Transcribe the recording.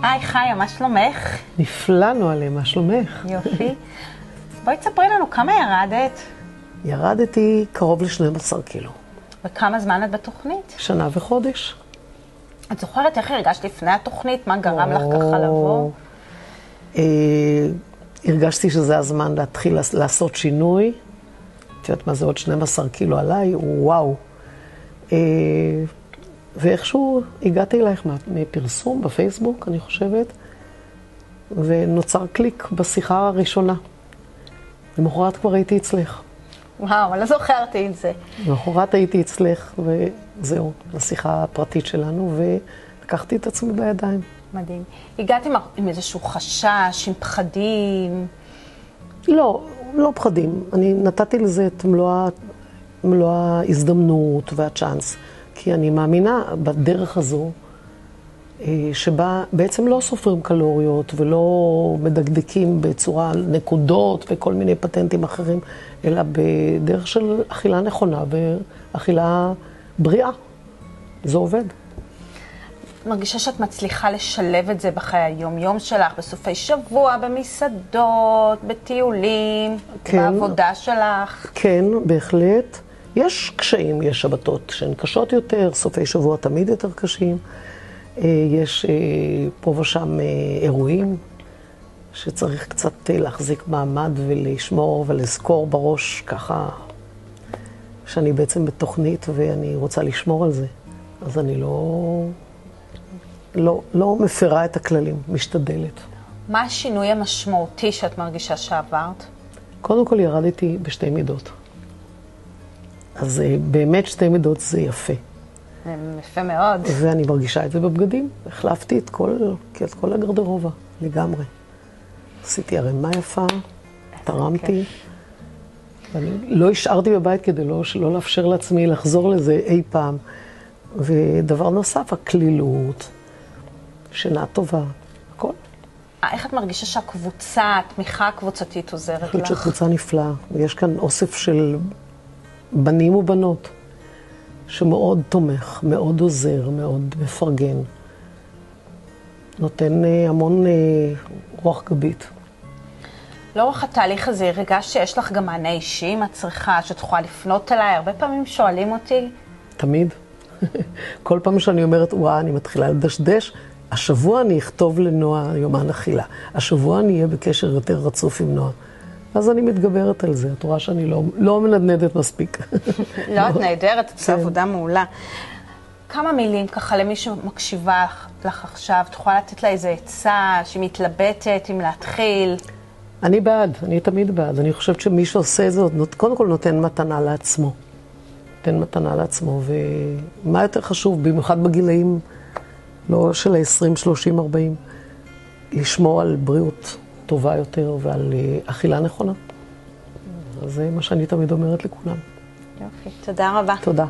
היי חיה, מה שלומך? נפלא נועלה, מה שלומך? יופי. בואי תספרי לנו, כמה ירדת? ירדתי קרוב ל-12 קילו. וכמה זמן את בתוכנית? שנה וחודש. את זוכרת איך הרגשת לפני התוכנית? מה גרם לך ככה לבוא? הרגשתי שזה הזמן להתחיל לעשות שינוי. את יודעת מה זה עוד 12 קילו עליי? וואו. ואיכשהו הגעתי אלייך מפרסום בפייסבוק, אני חושבת, ונוצר קליק בשיחה הראשונה. למחרת כבר הייתי אצלך. וואו, אני לא זוכרתי את זה. למחרת הייתי אצלך, וזהו, לשיחה הפרטית שלנו, ולקחתי את עצמי בידיים. מדהים. הגעת עם איזשהו חשש, עם פחדים? לא, לא פחדים. אני נתתי לזה את מלוא ההזדמנות והצ'אנס. כי אני מאמינה בדרך הזו, שבה בעצם לא סופרים קלוריות ולא מדקדקים בצורה נקודות וכל מיני פטנטים אחרים, אלא בדרך של אכילה נכונה ואכילה בריאה. זה עובד. מרגישה שאת מצליחה לשלב את זה בחיי היום-יום שלך, בסופי שבוע, במסעדות, בטיולים, בעבודה שלך? כן, בהחלט. יש קשיים, יש שבתות שהן קשות יותר, סופי שבוע תמיד יותר קשים. יש פה ושם אירועים שצריך קצת להחזיק מעמד ולשמור ולזכור בראש ככה שאני בעצם בתוכנית ואני רוצה לשמור על זה. אז אני לא מפרה את הכללים, משתדלת. מה השינוי המשמעותי שאת מרגישה שעברת? קודם כל ירדתי בשתי מידות. אז באמת שתי מידות זה יפה. זה יפה מאוד. ואני מרגישה את זה בבגדים. החלפתי את כל הגרדרובה, לגמרי. עשיתי ערימה יפה, תרמתי. ואני לא השארתי בבית כדי שלא לאפשר לעצמי לחזור לזה אי פעם. ודבר נוסף, הכלילות, שינה טובה, הכל. איך את מרגישה שהקבוצה, התמיכה הקבוצתית עוזרת לך? אני חושבת שקבוצה נפלאה. ויש כאן אוסף של בנים ובנות, שמאוד תומך, מאוד עוזר, מאוד מפרגן. נותן המון רוח גבית. לאורך התהליך הזה הרגשת שיש לך גם מענה אישי, אם את צריכה, שאת יכולה לפנות אליי. הרבה פעמים שואלים אותי. תמיד. כל פעם שאני אומרת, וואה, אני מתחילה לדשדש, השבוע אני אכתוב לנועה יומן אכילה. השבוע אני אהיה בקשר יותר רצוף עם נועה. אז אני מתגברת על זה. את רואה שאני לא מנדנדת מספיק. לא, את נהדרת, את עושה עבודה מעולה. כמה מילים ככה למי שמקשיבה לך עכשיו, את יכולה לתת לה איזו עצה שמתלבטת אם להתחיל? אני בעד, אני תמיד בעד. אני חושבת שמי שעושה את זה, קודם כל נותן מתנה לעצמו. נותן מתנה לעצמו, ומה יותר חשוב, במיוחד בגילאים, לא של ה-20, 30, 40, לשמור על בריאות טובה יותר ועל אכילה נכונה. אז זה מה שאני תמיד אומרת לכולם. יופי, תודה רבה. תודה.